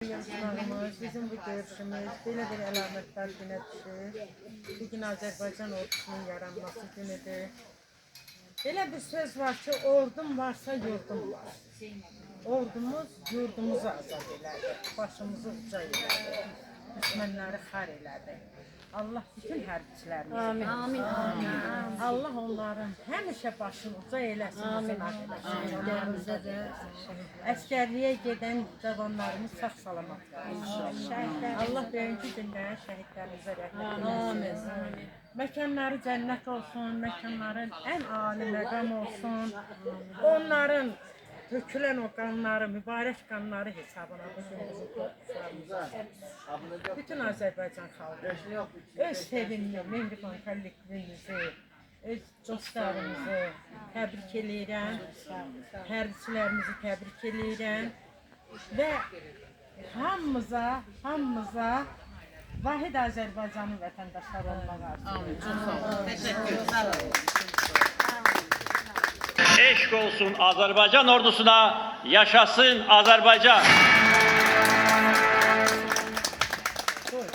Yarışmağımız, bizim bu görüşümüz belə bir əlamətlər günə düşür. Bugün Azərbaycan ordusunun yaranması günüdür. Belə bir söz var ki, ordum varsa yurdum var. Ordumuz yurdumuzu azad elədi, başımızı uca elədi, düşmənləri xar elədi. Allah bütün hərbiçilərimizi Amin. Allah onların həmişə başını uca eləsin, eləsin. Əskərliyə gedən cavanlarımız sağ salamat qalsın. Allah böyünkü gündən şəhidlərimizə rəhmət eləsin. Məkanları cənnət olsun, məkanların ən ali məqam olsun. Onların dökülən o qanları, mübarək qanları hesabına bizim torpaqlarımıza, bütün Azərbaycan xalqı öz sevimli Mehriban kollektivimizi, öz dostlarımızı təbrik edirəm, hərbiçilərimizi təbrik edirəm və hamımıza vahid Azərbaycanın vətəndaşları olmağa arzu. Eşq olsun Azərbaycan ordusuna, yaşasın Azərbaycan. Koy.